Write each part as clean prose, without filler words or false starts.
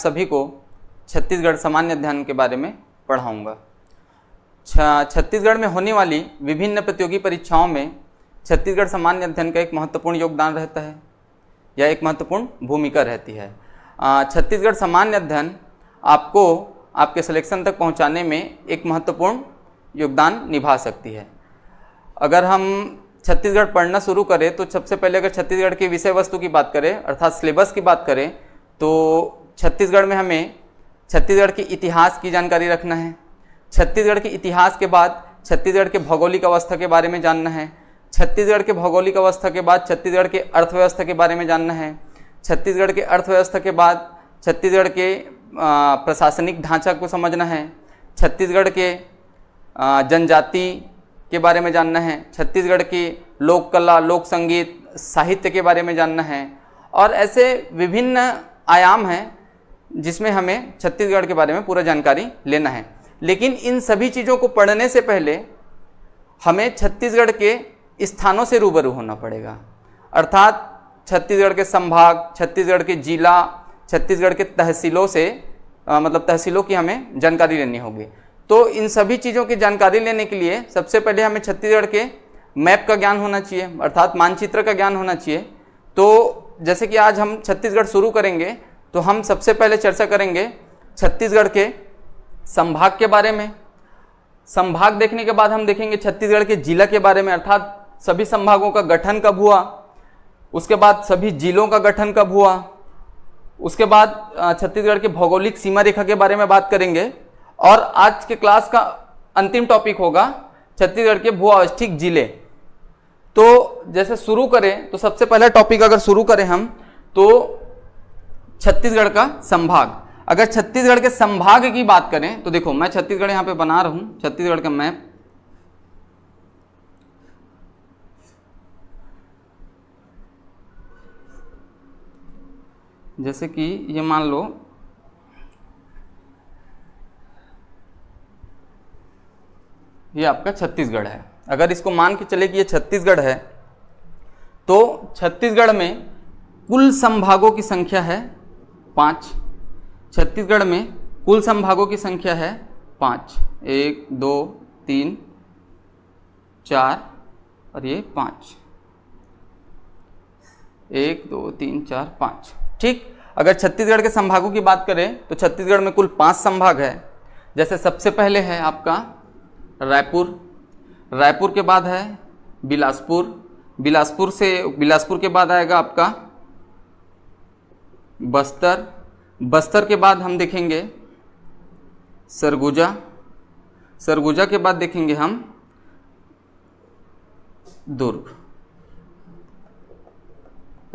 सभी को छत्तीसगढ़ सामान्य अध्ययन के बारे में पढ़ाऊंगा। छत्तीसगढ़ में होने वाली विभिन्न प्रतियोगी परीक्षाओं में छत्तीसगढ़ सामान्य अध्ययन का एक महत्वपूर्ण योगदान रहता है या एक महत्वपूर्ण भूमिका रहती है। छत्तीसगढ़ सामान्य अध्ययन आपको आपके सिलेक्शन तक पहुंचाने में एक महत्वपूर्ण योगदान निभा सकती है। अगर हम छत्तीसगढ़ पढ़ना शुरू करें तो सबसे पहले अगर छत्तीसगढ़ की विषय वस्तु की बात करें अर्थात सिलेबस की बात करें तो छत्तीसगढ़ में हमें छत्तीसगढ़ के इतिहास की जानकारी रखना है। छत्तीसगढ़ के इतिहास के बाद छत्तीसगढ़ के भौगोलिक अवस्था के बारे में जानना है। छत्तीसगढ़ के भौगोलिक अवस्था के बाद छत्तीसगढ़ के अर्थव्यवस्था के बारे में जानना है। छत्तीसगढ़ के अर्थव्यवस्था के बाद छत्तीसगढ़ के प्रशासनिक ढांचा को समझना है। छत्तीसगढ़ के जनजाति के बारे में जानना है। छत्तीसगढ़ की लोक कला, लोक संगीत, साहित्य के बारे में जानना है। और ऐसे विभिन्न आयाम हैं जिसमें हमें छत्तीसगढ़ के बारे में पूरा जानकारी लेना है। लेकिन इन सभी चीज़ों को पढ़ने से पहले हमें छत्तीसगढ़ के स्थानों से रूबरू होना पड़ेगा, अर्थात छत्तीसगढ़ के संभाग, छत्तीसगढ़ के जिला, छत्तीसगढ़ के तहसीलों से मतलब तहसीलों की हमें जानकारी लेनी होगी। तो इन सभी चीज़ों की जानकारी लेने के लिए सबसे पहले हमें छत्तीसगढ़ के मैप का ज्ञान होना चाहिए, अर्थात मानचित्र का ज्ञान होना चाहिए। तो जैसे कि आज हम छत्तीसगढ़ शुरू करेंगे तो हम सबसे पहले चर्चा करेंगे छत्तीसगढ़ के संभाग के बारे में। संभाग देखने के बाद हम देखेंगे छत्तीसगढ़ के जिला के बारे में, अर्थात सभी संभागों का गठन कब हुआ, उसके बाद सभी जिलों का गठन कब हुआ, उसके बाद छत्तीसगढ़ के भौगोलिक सीमा रेखा के बारे में बात करेंगे। और आज के क्लास का अंतिम टॉपिक होगा छत्तीसगढ़ के भू आवष्टिक जिले। तो जैसे शुरू करें तो सबसे पहला टॉपिक अगर शुरू करें हम तो छत्तीसगढ़ का संभाग। अगर छत्तीसगढ़ के संभाग की बात करें तो देखो मैं छत्तीसगढ़ यहाँ पे बना रहा हूँ, छत्तीसगढ़ का मैप। जैसे कि ये मान लो ये आपका छत्तीसगढ़ है। अगर इसको मान के चले कि ये छत्तीसगढ़ है तो छत्तीसगढ़ में कुल संभागों की संख्या है 5। छत्तीसगढ़ में कुल संभागों की संख्या है 5, 1 2 3 4 और ये 5, 1 2 3 4 5। ठीक, अगर छत्तीसगढ़ के संभागों की बात करें तो छत्तीसगढ़ में कुल 5 संभाग है। जैसे सबसे पहले है आपका रायपुर, रायपुर के बाद है बिलासपुर, बिलासपुर के बाद आएगा आपका बस्तर, बस्तर के बाद हम देखेंगे सरगुजा, सरगुजा के बाद देखेंगे हम दुर्ग।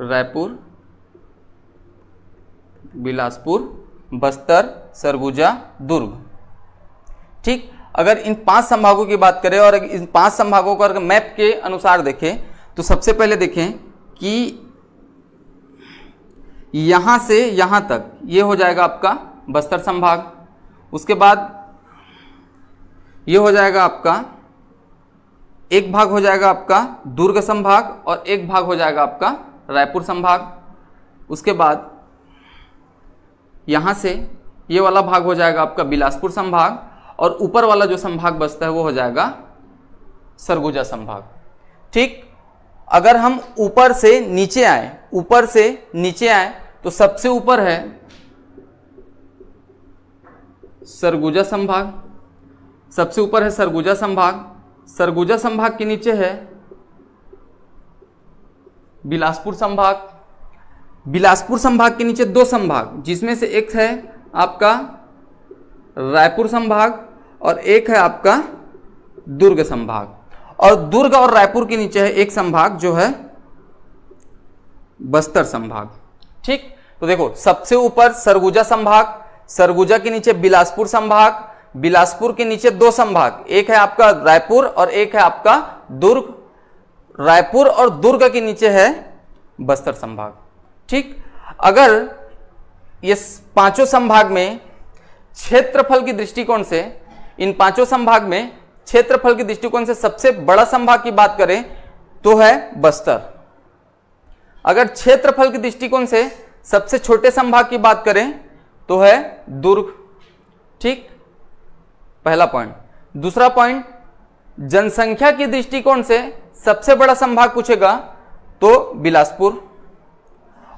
रायपुर, बिलासपुर, बस्तर, सरगुजा, दुर्ग। ठीक, अगर इन 5 संभागों की बात करें और इन 5 संभागों को अगर मैप के अनुसार देखें तो सबसे पहले देखें कि यहां से यहां तक ये हो जाएगा आपका बस्तर संभाग। उसके बाद ये हो जाएगा आपका एक भाग हो जाएगा आपका दुर्ग संभाग और एक भाग हो जाएगा आपका रायपुर संभाग। उसके बाद यहां से ये वाला भाग हो जाएगा आपका बिलासपुर संभाग और ऊपर वाला जो संभाग बचता है वो हो जाएगा सरगुजा संभाग। ठीक, अगर हम ऊपर से नीचे आए तो सबसे ऊपर है सरगुजा संभाग, सबसे ऊपर है सरगुजा संभाग। सरगुजा संभाग के नीचे है बिलासपुर संभाग। बिलासपुर संभाग के नीचे 2 संभाग, जिसमें से एक है आपका रायपुर संभाग और एक है आपका दुर्ग संभाग। और दुर्ग और रायपुर के नीचे है एक संभाग जो है बस्तर संभाग। ठीक, तो देखो सबसे ऊपर सरगुजा संभाग, सरगुजा के नीचे बिलासपुर संभाग, बिलासपुर के नीचे 2 संभाग, एक है आपका रायपुर और एक है आपका दुर्ग। रायपुर और दुर्ग के नीचे है बस्तर संभाग। ठीक, अगर ये 5 संभाग में क्षेत्रफल की दृष्टिकोण से, इन 5 संभाग में क्षेत्रफल के दृष्टिकोण से सबसे बड़ा संभाग की बात करें तो है बस्तर। अगर क्षेत्रफल के दृष्टिकोण से सबसे छोटे संभाग की बात करें तो है दुर्ग। ठीक, पहला पॉइंट। दूसरा पॉइंट, जनसंख्या के दृष्टिकोण से सबसे बड़ा संभाग पूछेगा तो बिलासपुर,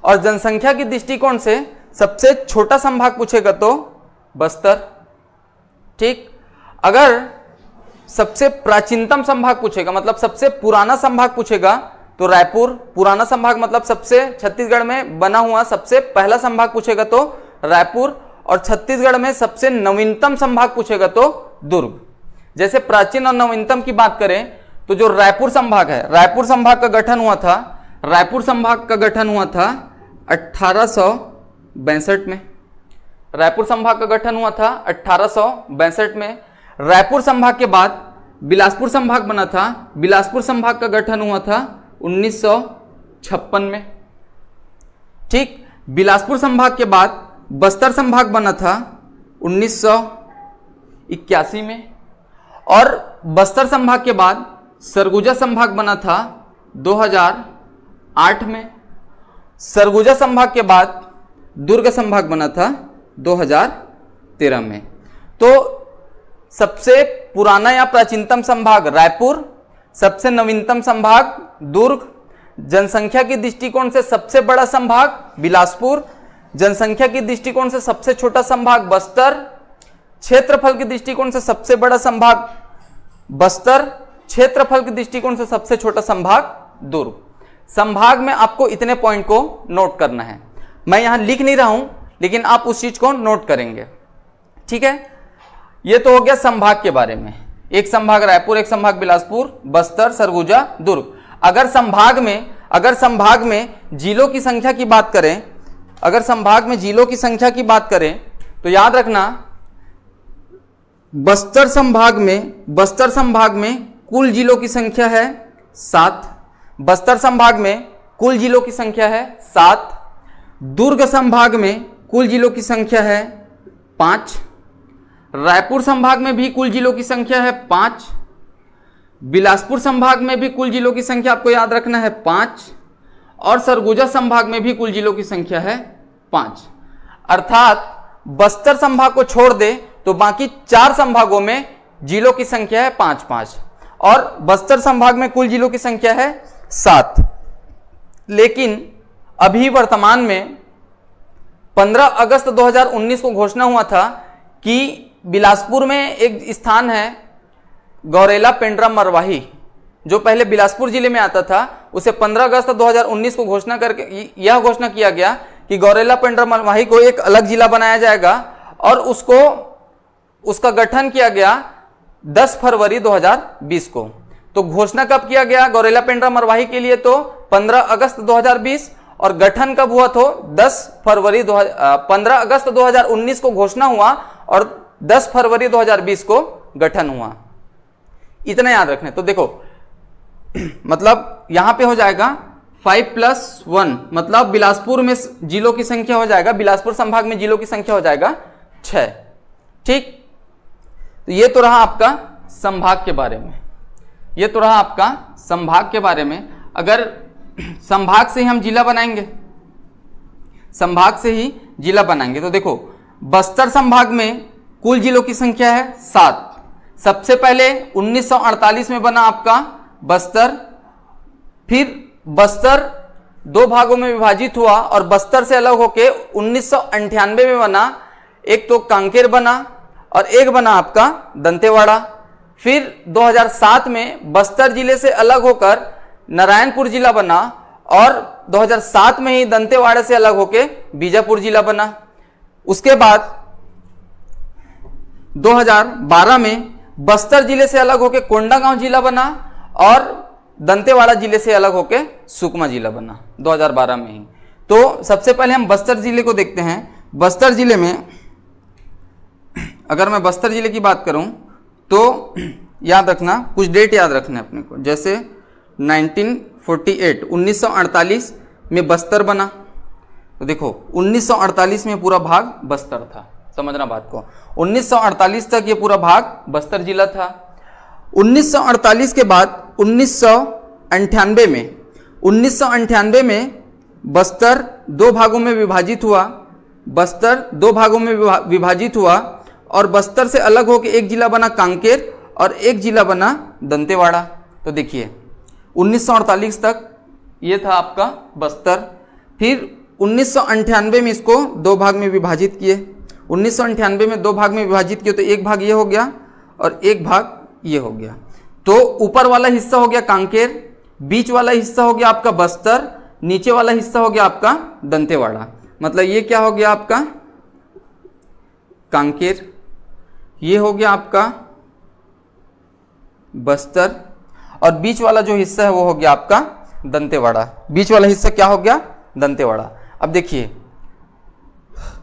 और जनसंख्या के दृष्टिकोण से सबसे छोटा संभाग पूछेगा तो बस्तर। ठीक, अगर सबसे प्राचीनतम संभाग पूछेगा, मतलब सबसे पुराना संभाग पूछेगा तो रायपुर। पुराना संभाग मतलब सबसे छत्तीसगढ़ में बना हुआ सबसे पहला संभाग पूछेगा तो रायपुर, और छत्तीसगढ़ में सबसे नवीनतम संभाग पूछेगा तो दुर्ग। जैसे प्राचीन और नवीनतम की बात करें तो जो रायपुर संभाग है, रायपुर संभाग का गठन हुआ था, रायपुर संभाग का गठन हुआ था 1862 में। रायपुर संभाग का गठन हुआ था 1862 में। रायपुर संभाग के बाद बिलासपुर संभाग बना था, बिलासपुर संभाग का गठन हुआ था 1956 में। ठीक, बिलासपुर संभाग के बाद बस्तर संभाग बना था 1981 में, और बस्तर संभाग के बाद सरगुजा संभाग बना था 2008 में। सरगुजा संभाग के बाद दुर्ग संभाग बना था 2013 में। तो सबसे पुराना या प्राचीनतम संभाग रायपुर, सबसे नवीनतम संभाग दुर्ग, जनसंख्या के दृष्टिकोण से सबसे बड़ा संभाग बिलासपुर, जनसंख्या के दृष्टिकोण से सबसे छोटा संभाग बस्तर, क्षेत्रफल के दृष्टिकोण से सबसे बड़ा संभाग बस्तर, क्षेत्रफल के दृष्टिकोण से सबसे छोटा संभाग दुर्ग। संभाग में आपको इतने पॉइंट को नोट करना है। मैं यहां लिख नहीं रहा हूं, लेकिन आप उस चीज को नोट करेंगे। ठीक है, ये तो हो गया संभाग के बारे में। एक संभाग रायपुर, एक संभाग बिलासपुर, बस्तर, सरगुजा, दुर्ग। अगर संभाग में जिलों की संख्या की बात करें, अगर संभाग में जिलों की संख्या की बात करें तो याद रखना बस्तर संभाग में कुल जिलों की संख्या है 7। बस्तर संभाग में कुल जिलों की संख्या है 7। दुर्ग संभाग में कुल जिलों की संख्या है 5। रायपुर संभाग में भी कुल जिलों की संख्या है 5। बिलासपुर संभाग में भी कुल जिलों की संख्या आपको याद रखना है 5, और सरगुजा संभाग में भी कुल जिलों की संख्या है 5। अर्थात बस्तर संभाग को छोड़ दे तो बाकी 4 संभागों में जिलों की संख्या है 5-5, और बस्तर संभाग में कुल जिलों की संख्या है 7। लेकिन अभी वर्तमान में 15 अगस्त 2019 को घोषणा हुआ था कि बिलासपुर में एक स्थान है गौरेला पेंड्रा मरवाही, जो पहले बिलासपुर जिले में आता था, उसे 15 अगस्त 2019 को घोषणा करके यह घोषणा किया गया कि गौरेला पेंड्रा मरवाही को एक अलग जिला बनाया जाएगा, और उसका गठन किया गया 10 फरवरी 2020 को। तो घोषणा कब किया गया गौरेला पेंड्रा मरवाही के लिए? तो 15 अगस्त 2020, और गठन कब हुआ? तो 15 अगस्त 2019 को घोषणा हुआ और 10 फरवरी 2020 को गठन हुआ। इतना याद रखना। तो देखो मतलब यहां पे हो जाएगा 5+1, मतलब बिलासपुर में जिलों की संख्या हो जाएगा, बिलासपुर संभाग में जिलों की संख्या हो जाएगा 6। ठीक, तो ये तो रहा आपका संभाग के बारे में, ये तो रहा आपका संभाग के बारे में। अगर संभाग से ही हम जिला बनाएंगे, संभाग से ही जिला बनाएंगे, तो देखो बस्तर संभाग में कुल जिलों की संख्या है 7। सबसे पहले 1948 में बना आपका बस्तर, फिर बस्तर 2 भागों में विभाजित हुआ और बस्तर से अलग होके 1998 में बना, एक तो कांकेर बना और एक बना आपका दंतेवाड़ा। फिर 2007 में बस्तर जिले से अलग होकर नारायणपुर जिला बना, और 2007 में ही दंतेवाड़ा से अलग होके बीजापुर जिला बना। उसके बाद 2012 में बस्तर जिले से अलग होके कोंडागांव जिला बना, और दंतेवाड़ा जिले से अलग होके सुकमा जिला बना 2012 में ही। तो सबसे पहले हम बस्तर जिले को देखते हैं। बस्तर जिले में अगर मैं बस्तर जिले की बात करूं तो याद रखना, कुछ डेट याद रखना है अपने को। जैसे 1948 में बस्तर बना, तो देखो 1948 में पूरा भाग बस्तर था, समझना बात को। 1948 तक ये पूरा भाग बस्तर जिला था। 1948 के बाद 1998 में बस्तर 2 भागों में विभाजित हुआ, बस्तर दो भागों में विभाजित हुआ और बस्तर से अलग होकर एक जिला बना कांकेर और एक जिला बना दंतेवाड़ा। तो देखिए 1948 तक ये था आपका बस्तर, फिर 1998 में इसको दो भाग में विभाजित किए। 1998 में दो भाग में विभाजित किए तो एक भाग ये हो गया और एक भाग ये हो गया। तो ऊपर वाला हिस्सा हो गया कांकेर, बीच वाला हिस्सा हो गया आपका बस्तर, नीचे वाला हिस्सा हो गया आपका दंतेवाड़ा। मतलब ये क्या हो गया आपका कांकेर, ये हो गया आपका बस्तर और बीच वाला जो हिस्सा है वो हो गया आपका दंतेवाड़ा। बीच वाला हिस्सा क्या हो गया दंतेवाड़ा। अब देखिए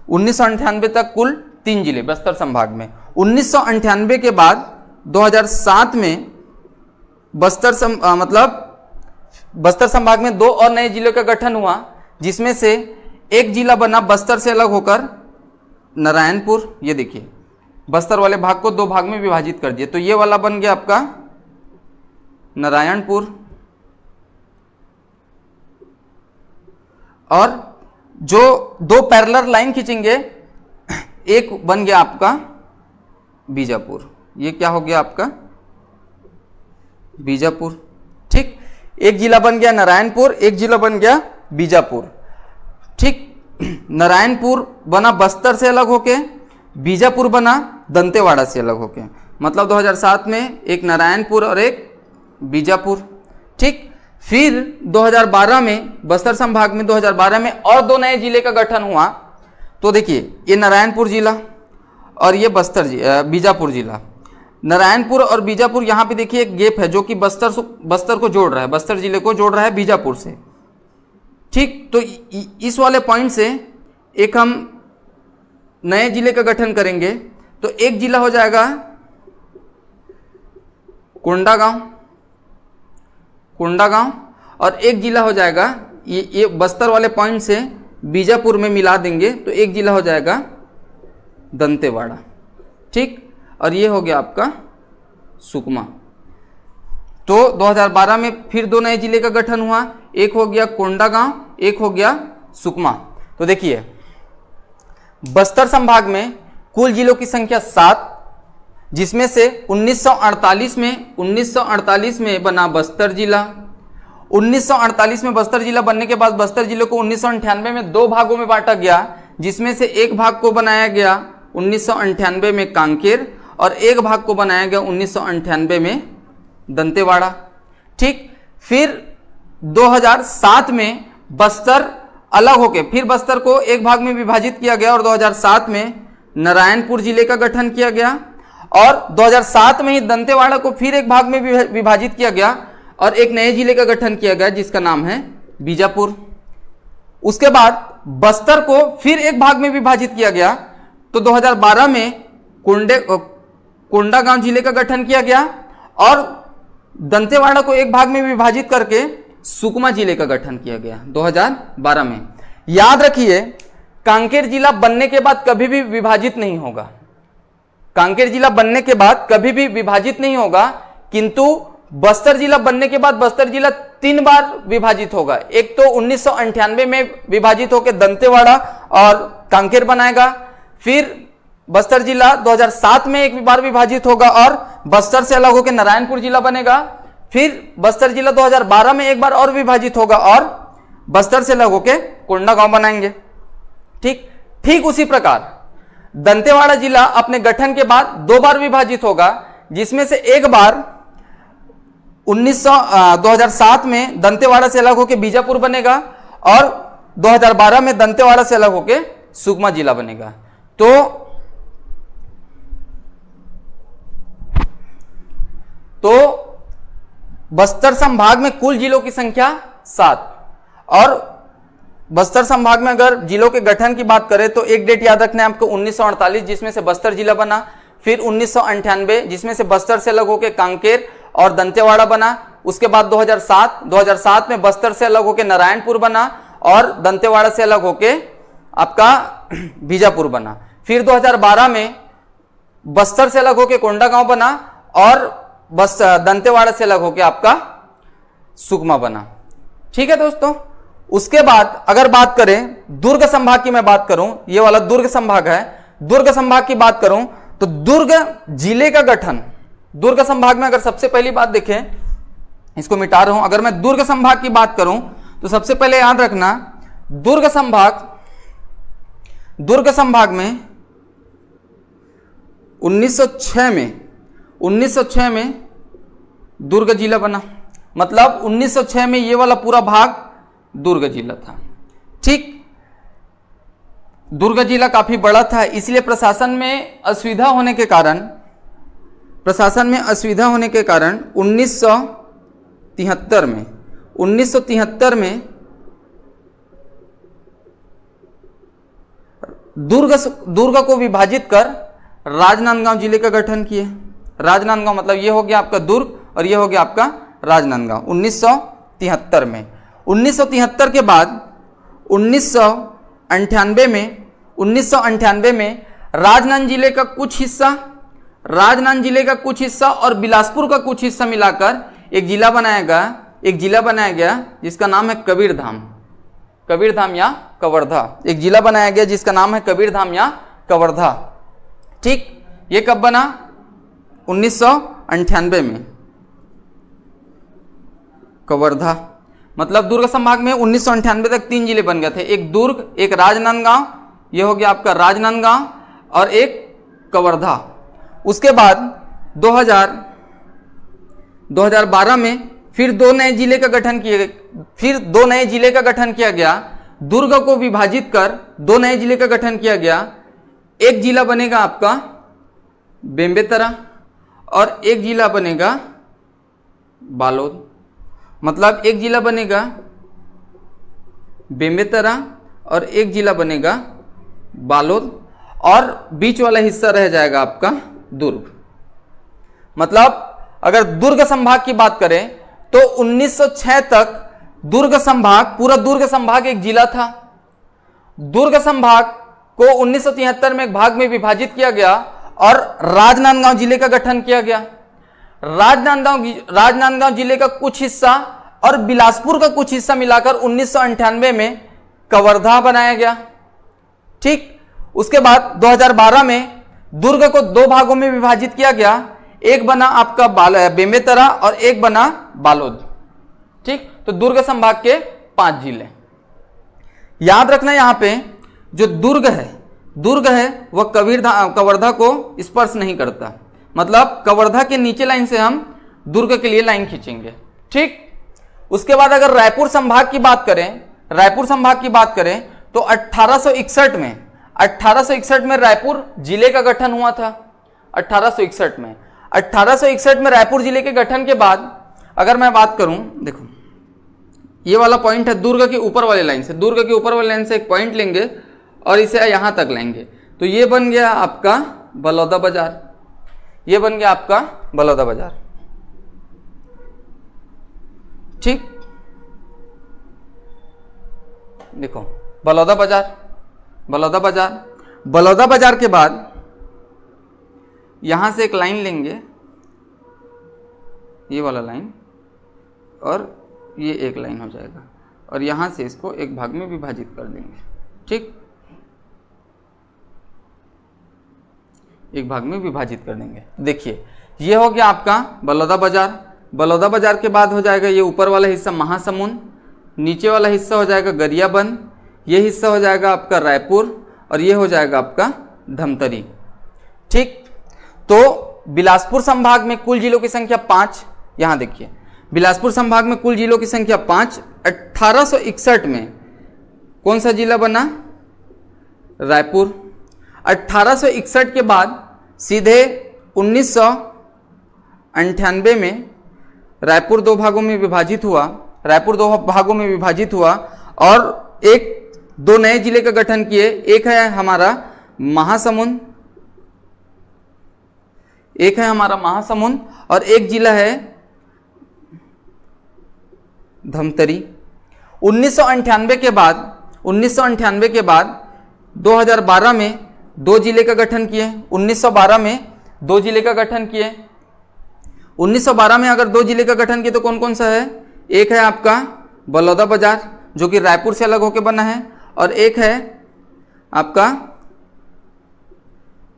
1998 तक कुल 3 जिले बस्तर संभाग में। 1998 के बाद 2007 में बस्तर संभाग में 2 और नए जिलों का गठन हुआ, जिसमें से एक जिला बना बस्तर से अलग होकर नारायणपुर। ये देखिए बस्तर वाले भाग को 2 भाग में विभाजित कर दिए, तो ये वाला बन गया आपका नारायणपुर और जो 2 पैरेलल लाइन खींचेंगे एक बन गया आपका बीजापुर। ये क्या हो गया आपका बीजापुर। ठीक, एक जिला बन गया नारायणपुर, एक जिला बन गया बीजापुर। ठीक, नारायणपुर बना बस्तर से अलग होके, बीजापुर बना दंतेवाड़ा से अलग होके। मतलब 2007 में एक नारायणपुर और एक बीजापुर। ठीक, फिर 2012 में बस्तर संभाग में 2012 में और 2 नए जिले का गठन हुआ। तो देखिए ये नारायणपुर जिला और ये बीजापुर जिला। नारायणपुर और बीजापुर, यहाँ पे देखिए एक गेप है जो कि बस्तर को जोड़ रहा है, बस्तर जिले को जोड़ रहा है बीजापुर से। ठीक, तो इस वाले पॉइंट से एक हम नए जिले का गठन करेंगे। तो एक जिला हो जाएगा कोंडागांव और एक जिला हो जाएगा ये बस्तर वाले पॉइंट से बीजापुर में मिला देंगे तो एक जिला हो जाएगा दंतेवाड़ा। ठीक, और ये हो गया आपका सुकमा। तो 2012 में फिर 2 नए जिले का गठन हुआ, एक हो गया कोंडागांव, एक हो गया सुकमा। तो देखिए बस्तर संभाग में कुल जिलों की संख्या 7, जिसमें से 1948 में बना बस्तर जिला। 1948 में बस्तर जिला बनने के बाद बस्तर जिले को 1998 में 2 भागों में बांटा गया, जिसमें से एक भाग को बनाया गया 1998 में कांकेर और एक भाग को बनाया गया 1998 में दंतेवाड़ा। ठीक, फिर 2007 में बस्तर अलग होके फिर बस्तर को एक भाग में विभाजित किया गया और 2007 में नारायणपुर जिले का गठन किया गया और 2007 में ही दंतेवाड़ा को फिर एक भाग में विभाजित किया गया और एक नए जिले का गठन किया गया जिसका नाम है बीजापुर। उसके बाद बस्तर को फिर एक भाग में विभाजित किया गया, तो 2012 में कोंडागांव जिले का गठन किया गया और दंतेवाड़ा को एक भाग में विभाजित करके सुकमा जिले का गठन किया गया 2012 में। याद रखिए कांकेर जिला बनने के बाद कभी भी विभाजित नहीं होगा, कांकेर जिला बनने के बाद कभी भी विभाजित नहीं होगा, किंतु बस्तर जिला बनने के बाद बस्तर जिला 3 बार विभाजित होगा। एक तो 1998 में विभाजित होकर दंतेवाड़ा और कांकेर बनाएगा, फिर बस्तर जिला 2007 में एक बार विभाजित होगा और बस्तर से अलग होकर नारायणपुर जिला बनेगा, फिर बस्तर जिला 2012 में एक बार और विभाजित होगा और बस्तर से अलग होकर कोंडागांव बनाएंगे। ठीक उसी प्रकार दंतेवाड़ा जिला अपने गठन के बाद 2 बार विभाजित होगा, जिसमें से एक बार 2007 में दंतेवाड़ा से अलग होकर बीजापुर बनेगा और 2012 में दंतेवाड़ा से अलग होकर सुकमा जिला बनेगा। तो बस्तर संभाग में कुल जिलों की संख्या 7 और बस्तर संभाग में अगर जिलों के गठन की बात करें तो एक डेट याद रखना है आपको 1948 जिसमें से बस्तर जिला बना, फिर 1998 जिसमें से बस्तर से अलग होकर कांकेर और दंतेवाड़ा बना, उसके बाद 2007 में बस्तर से अलग होकर नारायणपुर बना और दंतेवाड़ा से अलग होकर आपका बीजापुर बना, फिर 2012 में बस्तर से अलग होकर कोंडागांव बना और दंतेवाड़ा से अलग होकर आपका सुकमा बना। ठीक है दोस्तों, उसके बाद अगर बात करें दुर्ग संभाग की, मैं बात करूं, ये वाला दुर्ग संभाग है, दुर्ग संभाग की बात करूं तो दुर्ग जिले का गठन, दुर्ग संभाग में अगर सबसे पहली बात देखें, इसको मिटा रहा हूं, अगर मैं दुर्ग संभाग की बात करूं तो सबसे पहले याद रखना दुर्ग संभाग में 1906 में दुर्ग जिला बना। मतलब 1906 में ये वाला पूरा भाग दुर्ग जिला था। ठीक, दुर्ग जिला काफी बड़ा था, इसलिए प्रशासन में असुविधा होने के कारण 1973 में दुर्ग को विभाजित कर राजनांदगांव जिले का गठन किए। राजनांदगांव मतलब ये हो गया आपका दुर्ग और ये हो गया आपका राजनांदगांव 1973 में। 1973 के बाद 1998 में राजनांद जिले का कुछ हिस्सा और बिलासपुर का कुछ हिस्सा मिलाकर एक जिला बनाया गया जिसका नाम है कबीरधाम या कवर्धा। एक जिला बनाया गया जिसका नाम है कबीरधाम या कवर्धा। ठीक, ये कब बना? 1998 में कवर्धा। मतलब दुर्ग संभाग में 1998 तक 3 जिले बन गए थे, एक दुर्ग, एक राजनांदगांव, ये हो गया आपका राजनांदगांव, और एक कवर्धा। उसके बाद 2012 में फिर 2 नए जिले का गठन किया गया। दुर्ग को विभाजित कर 2 नए जिले का गठन किया गया। एक जिला बनेगा आपका बेमेतरा और एक जिला बनेगा बालोद। मतलब एक जिला बनेगा बेमेतरा और एक जिला बनेगा बालोद और बीच वाला हिस्सा रह जाएगा आपका दुर्ग। मतलब अगर दुर्ग संभाग की बात करें तो 1906 तक पूरा दुर्ग संभाग एक जिला था। दुर्ग संभाग को 1973 में एक भाग में विभाजित किया गया और राजनांदगांव जिले का गठन किया गया। राजनांदगांव जिले का कुछ हिस्सा और बिलासपुर का कुछ हिस्सा मिलाकर 1998 में कवर्धा बनाया गया। ठीक, उसके बाद 2012 में दुर्ग को 2 भागों में विभाजित किया गया। एक बना आपका बेमेतरा और एक बना बालोद। ठीक, तो दुर्ग संभाग के 5 जिले। याद रखना यहां पे जो दुर्ग है वह कवर्धा को स्पर्श नहीं करता। मतलब कवर्धा के नीचे लाइन से हम दुर्ग के लिए लाइन खींचेंगे। ठीक, उसके बाद अगर रायपुर संभाग की बात करें तो 1861 में रायपुर जिले का गठन हुआ था। 1861 में रायपुर जिले के गठन के बाद अगर मैं बात करूं, देखो ये वाला पॉइंट है दुर्ग के ऊपर वाले लाइन से एक पॉइंट लेंगे और इसे यहां तक लाएंगे तो ये बन गया आपका बलौदा बाजार। ठीक, देखो बलौदा बाजार के बाद यहां से एक लाइन लेंगे, ये वाला लाइन, और ये एक लाइन हो जाएगा और यहां से इसको एक भाग में विभाजित कर देंगे। ठीक, एक भाग में विभाजित कर देंगे। देखिए ये हो गया आपका बलौदा बाजार के बाद हो जाएगा ये ऊपर वाला हिस्सा महासमुंद, नीचे वाला हिस्सा हो जाएगा गरियाबंद, ये हिस्सा हो जाएगा आपका रायपुर और ये हो जाएगा आपका धमतरी। ठीक, तो बिलासपुर संभाग में कुल जिलों की संख्या 5। यहां देखिए बिलासपुर संभाग में कुल जिलों की संख्या 5। 1861 में कौन सा जिला बना? रायपुर। 1861 के बाद सीधे 1998 में रायपुर 2 भागों में विभाजित हुआ और 2 नए जिले का गठन किए। एक है हमारा महासमुंद और एक जिला है धमतरी। 1998 के बाद 2012 में 2 जिले का गठन किए। 1912 में 2 जिले का गठन किए। 1912 में अगर 2 जिले का गठन किए तो कौन कौन सा है? एक है आपका बलौदा जो कि रायपुर से अलग होकर बना है, और एक है आपका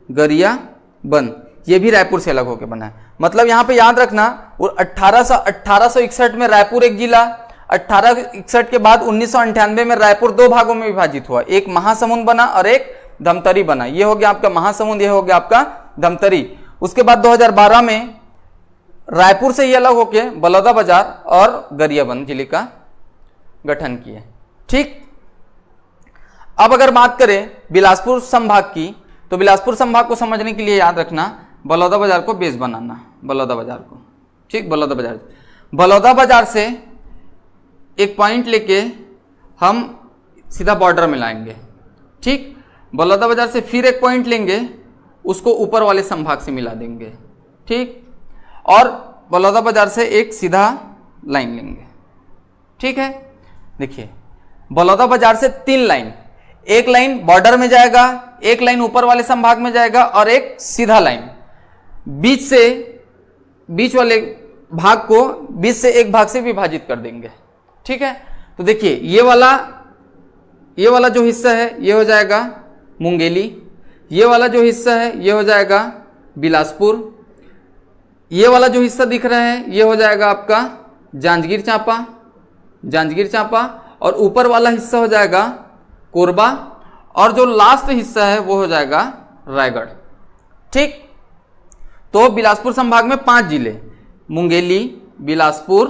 गरियाबंद, ये भी रायपुर से अलग होकर बना है। मतलब यहाँ पे याद रखना, 1861 में रायपुर एक जिला, 1861 के बाद 1998 में रायपुर दो भागों में विभाजित हुआ, एक महासमुंद बना और एक धमतरी बना। ये हो गया आपका महासमुंद, ये हो गया आपका धमतरी। उसके बाद 2012 में रायपुर से ही अलग होके बलौदाबाजार और गरियाबंद जिले का गठन किए। ठीक, अब अगर बात करें बिलासपुर संभाग की, तो बिलासपुर संभाग को समझने के लिए याद रखना बलौदाबाजार को बेस बनाना, बलौदाबाजार को। ठीक, बलौदाबाजार से एक पॉइंट लेके हम सीधा बॉर्डर में लाएंगे। ठीक, बलौदाबाजार से फिर एक पॉइंट लेंगे, उसको ऊपर वाले संभाग से मिला देंगे। ठीक, और बलौदाबाजार से एक सीधा लाइन लेंगे। ठीक है, देखिए बलौदाबाजार से 3 लाइन, एक लाइन बॉर्डर में जाएगा, एक लाइन ऊपर वाले संभाग में जाएगा और एक सीधा लाइन। बीच वाले भाग को बीच से एक भाग से विभाजित कर देंगे। ठीक है, तो देखिए ये वाला जो हिस्सा है ये हो जाएगा मुंगेली, ये वाला जो हिस्सा है ये हो जाएगा बिलासपुर, ये वाला जो हिस्सा दिख रहा है ये हो जाएगा आपका जांजगीर चांपा, और ऊपर वाला हिस्सा हो जाएगा कोरबा, और जो लास्ट हिस्सा है वो हो जाएगा रायगढ़। ठीक, तो बिलासपुर संभाग में 5 जिले, मुंगेली, बिलासपुर,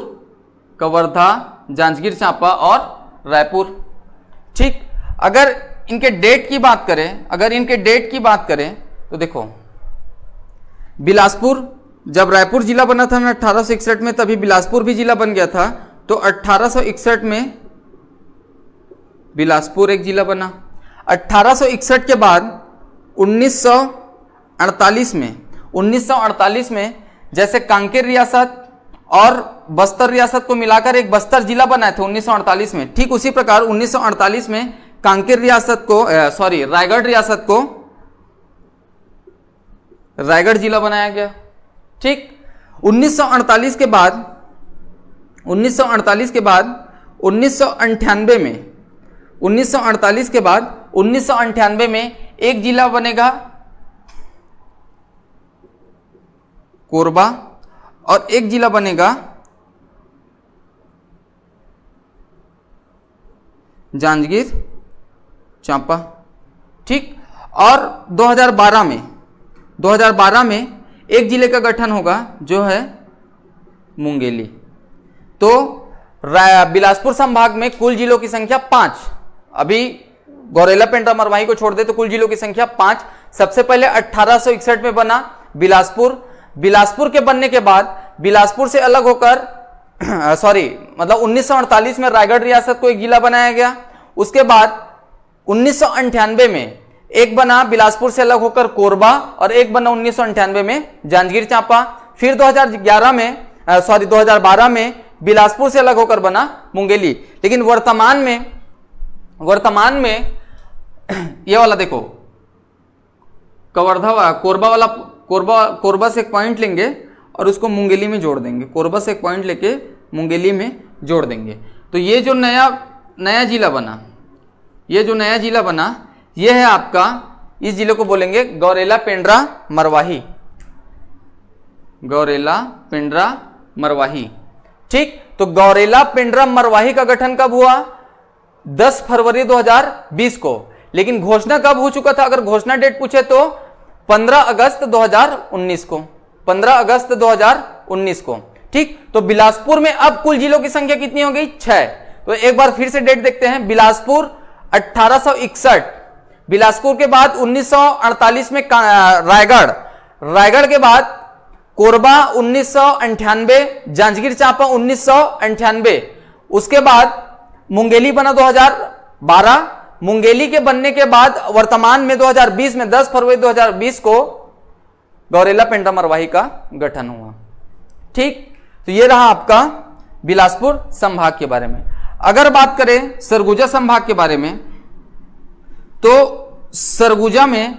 कवर्धा, जांजगीर चांपा और रायपुर। ठीक, अगर इनके डेट की बात करें तो देखो बिलासपुर, जब रायपुर जिला बना था ना 1861 में, तभी बिलासपुर भी जिला बन गया था। तो 1861 में बिलासपुर एक जिला बना। 1861 के बाद 1948 में जैसे कांकेर रियासत और बस्तर रियासत को मिलाकर एक बस्तर जिला बनाए थे 1948 में, ठीक उसी प्रकार 1948 में कांकेर रियासत को रायगढ़ रियासत को रायगढ़ जिला बनाया गया। ठीक, 1998 के बाद 1998 में एक जिला बनेगा कोरबा और एक जिला बनेगा जांजगीर चांपा। ठीक, और 2012 में एक जिले का गठन होगा जो है मुंगेली। तो बिलासपुर संभाग में कुल जिलों की संख्या 5, अभी गौरेला पेंड्रा मरवाही को छोड़ दे तो कुल जिलों की संख्या 5। सबसे पहले 1861 में बना बिलासपुर के बनने के बाद बिलासपुर से अलग होकर 1948 में रायगढ़ रियासत को एक जिला बनाया गया। उसके बाद 1998 में एक बना बिलासपुर से अलग होकर कोरबा और एक बना 1998 में जांजगीर चांपा। फिर 2012 में बिलासपुर से अलग होकर बना मुंगेली। लेकिन वर्तमान में ये वाला देखो कोरबा से एक पॉइंट लेंगे और उसको मुंगेली में जोड़ देंगे, कोरबा से एक पॉइंट लेके मुंगेली में जोड़ देंगे। तो ये जो नया जिला बना ये है आपका, इस जिले को बोलेंगे गौरेला पेंड्रा मरवाही। ठीक, तो गौरेला पेंड्रा मरवाही का गठन कब हुआ? 10 फरवरी 2020 को। लेकिन घोषणा कब हो चुका था? अगर घोषणा डेट पूछे तो 15 अगस्त 2019 को। ठीक, तो बिलासपुर में अब कुल जिलों की संख्या कितनी हो गई? 6। तो एक बार फिर से डेट देखते हैं। बिलासपुर 1861, बिलासपुर के बाद 1948 में रायगढ़ के बाद कोरबा 1998, जांजगीर चांपा 1998, उसके बाद मुंगेली बना 2012। मुंगेली के बनने के बाद वर्तमान में 2020 में 10 फरवरी 2020 को गौरेला पेंड्रा मरवाही का गठन हुआ। ठीक, तो ये रहा आपका बिलासपुर संभाग के बारे में। अगर बात करें सरगुजा संभाग के बारे में, तो सरगुजा में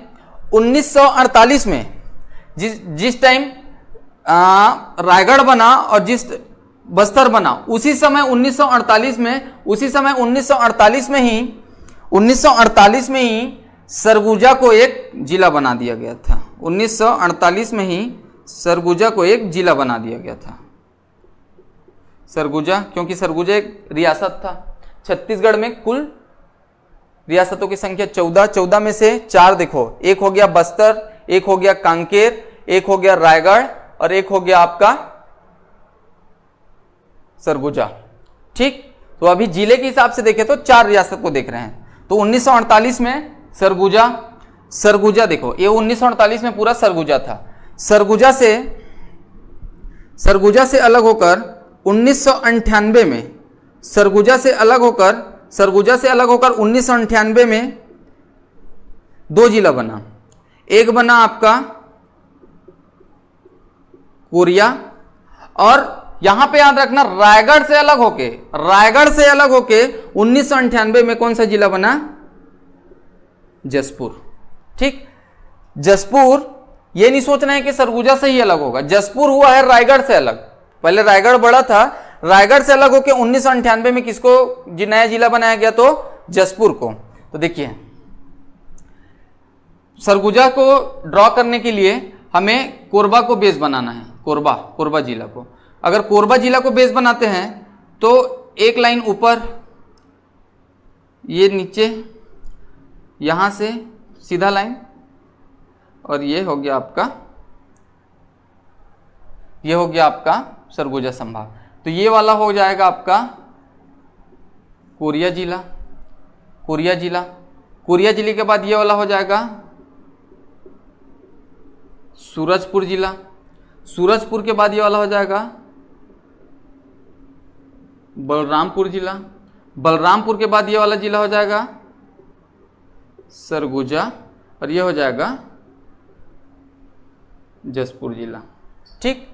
1948 में जिस टाइम रायगढ़ बना और जिस बस्तर बना, उसी समय 1948 में ही सरगुजा को एक जिला बना दिया गया था। 1948 में ही सरगुजा को एक जिला बना दिया गया था। सरगुजा, क्योंकि सरगुजा एक रियासत था। छत्तीसगढ़ में कुल रियासतों की संख्या 14 में से 4 देखो, एक हो गया बस्तर, एक हो गया कांकेर, एक हो गया रायगढ़ और एक हो गया आपका सरगुजा। ठीक, तो अभी जिले के हिसाब से देखें तो 4 रियासत को देख रहे हैं। तो 1948 में सरगुजा देखो, ये 1948 में पूरा सरगुजा था। सरगुजा से अलग होकर 1998 में सरगुजा से अलग होकर 1998 में 2 जिला बना। एक बना आपका कोरिया, और यहां पे याद रखना रायगढ़ से अलग होके 1998 में कौन सा जिला बना? जसपुर। ठीक, जसपुर, ये नहीं सोचना है कि सरगुजा से ही अलग होगा, जसपुर हुआ है रायगढ़ से अलग। पहले रायगढ़ बड़ा था, रायगढ़ से अलग होकर 1998 में किसको नया जिला बनाया गया? तो जसपुर को। तो देखिए, सरगुजा को ड्रॉ करने के लिए हमें कोरबा को बेस बनाना है, कोरबा जिला को। अगर कोरबा जिला को बेस बनाते हैं तो एक लाइन ऊपर, ये नीचे, यहां से सीधा लाइन, और ये हो गया आपका सरगुजा संभाग। तो ये वाला हो जाएगा आपका कोरिया जिले के बाद ये वाला हो जाएगा सूरजपुर जिला, सूरजपुर के बाद ये वाला हो जाएगा बलरामपुर जिला, बलरामपुर के बाद ये वाला जिला हो जाएगा सरगुजा, और ये हो जाएगा जसपुर जिला। ठीक,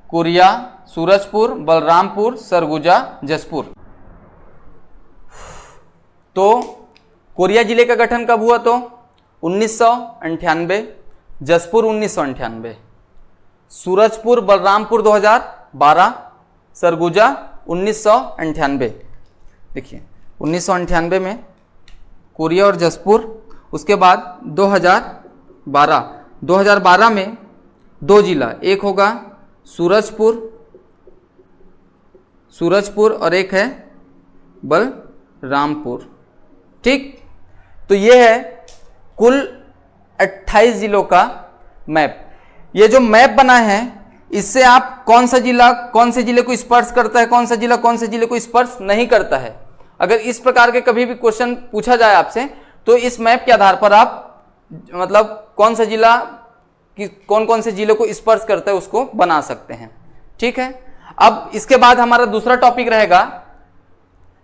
कोरिया, सूरजपुर, बलरामपुर, सरगुजा, जसपुर। तो कोरिया जिले का गठन कब हुआ? तो 1998, जसपुर 1998, सूरजपुर बलरामपुर 2012, सरगुजा 1998। देखिए 1998 में कोरिया और जसपुर, उसके बाद 2012 में 2 जिला, एक होगा सूरजपुर और एक है बलरामपुर। ठीक, तो ये है कुल 28 जिलों का मैप। ये जो मैप बना है इससे आप कौन सा जिला कौन से जिले को स्पर्श करता है, कौन सा जिला कौन से जिले को स्पर्श नहीं करता है, अगर इस प्रकार के कभी भी क्वेश्चन पूछा जाए आपसे तो इस मैप के आधार पर आप मतलब कौन सा जिला कौन कौन से जिलों को स्पर्श करता है उसको बना सकते हैं। ठीक है, अब इसके बाद हमारा दूसरा टॉपिक रहेगा